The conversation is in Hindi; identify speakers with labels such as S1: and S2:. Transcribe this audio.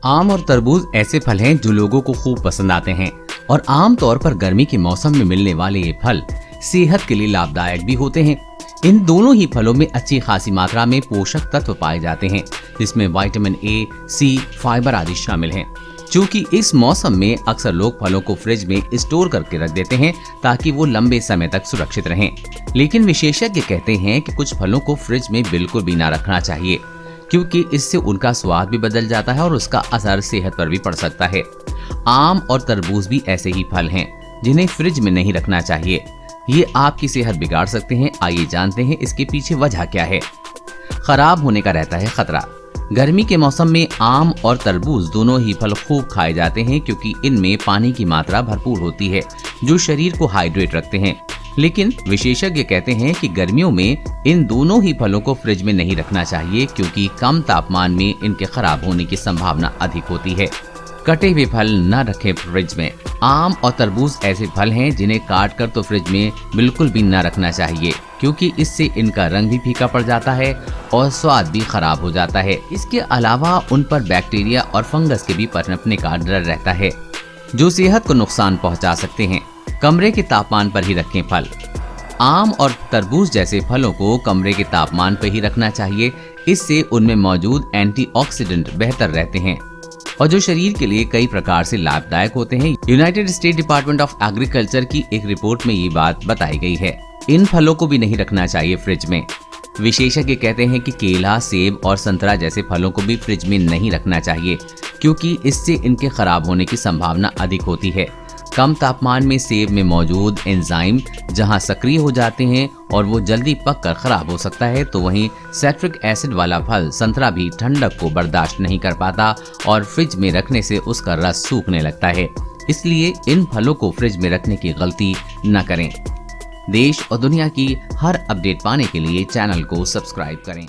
S1: आम और तरबूज ऐसे फल हैं जो लोगों को खूब पसंद आते हैं और आम तौर पर गर्मी के मौसम में मिलने वाले ये फल सेहत के लिए लाभदायक भी होते हैं। इन दोनों ही फलों में अच्छी खासी मात्रा में पोषक तत्व पाए जाते हैं, जिसमें विटामिन ए, सी, फाइबर आदि शामिल हैं। चूँकि इस मौसम में अक्सर लोग फलों को फ्रिज में स्टोर करके रख देते हैं ताकि वो लंबे समय तक सुरक्षित रहें। लेकिन विशेषज्ञ कहते हैं कि कुछ फलों को फ्रिज में बिल्कुल भी ना रखना चाहिए, क्योंकि इससे उनका स्वाद भी बदल जाता है और उसका असर सेहत पर भी पड़ सकता है। आम और तरबूज भी ऐसे ही फल हैं जिन्हें फ्रिज में नहीं रखना चाहिए। ये आपकी सेहत बिगाड़ सकते हैं। आइए जानते हैं इसके पीछे वजह क्या है। खराब होने का रहता है खतरा। गर्मी के मौसम में आम और तरबूज दोनों ही फल खूब खाए जाते हैं, क्योंकि इनमें पानी की मात्रा भरपूर होती है जो शरीर को हाइड्रेट रखते हैं। लेकिन विशेषज्ञ कहते हैं कि गर्मियों में इन दोनों ही फलों को फ्रिज में नहीं रखना चाहिए, क्योंकि कम तापमान में इनके खराब होने की संभावना अधिक होती है। कटे हुए फल न रखें फ्रिज में। आम और तरबूज ऐसे फल हैं जिन्हें काट कर तो फ्रिज में बिल्कुल भी न रखना चाहिए, क्योंकि इससे इनका रंग भी फीका पड़ जाता है और स्वाद भी खराब हो जाता है। इसके अलावा उन पर बैक्टीरिया और फंगस के भी पनपने का डर रहता है, जो सेहत को नुकसान पहुंचा सकते हैं। कमरे के तापमान पर ही रखें फल। आम और तरबूज जैसे फलों को कमरे के तापमान पर ही रखना चाहिए। इससे उनमें मौजूद एंटीऑक्सीडेंट बेहतर रहते हैं और जो शरीर के लिए कई प्रकार से लाभदायक होते हैं। United state department of agriculture की एक रिपोर्ट में ये बात बताई गई है। इन फलों को भी नहीं रखना चाहिए फ्रिज में। विशेषज्ञ कहते हैं कि केला, सेब और संतरा जैसे फलों को भी फ्रिज में नहीं रखना चाहिए, क्योंकि इससे इनके खराब होने की संभावना अधिक होती है। कम तापमान में सेब में मौजूद एंजाइम जहां सक्रिय हो जाते हैं और वो जल्दी पककर खराब हो सकता है, तो वहीं सिट्रिक एसिड वाला फल संतरा भी ठंडक को बर्दाश्त नहीं कर पाता और फ्रिज में रखने से उसका रस सूखने लगता है। इसलिए इन फलों को फ्रिज में रखने की गलती न करें। देश और दुनिया की हर अपडेट पाने के लिए चैनल को सब्सक्राइब करें।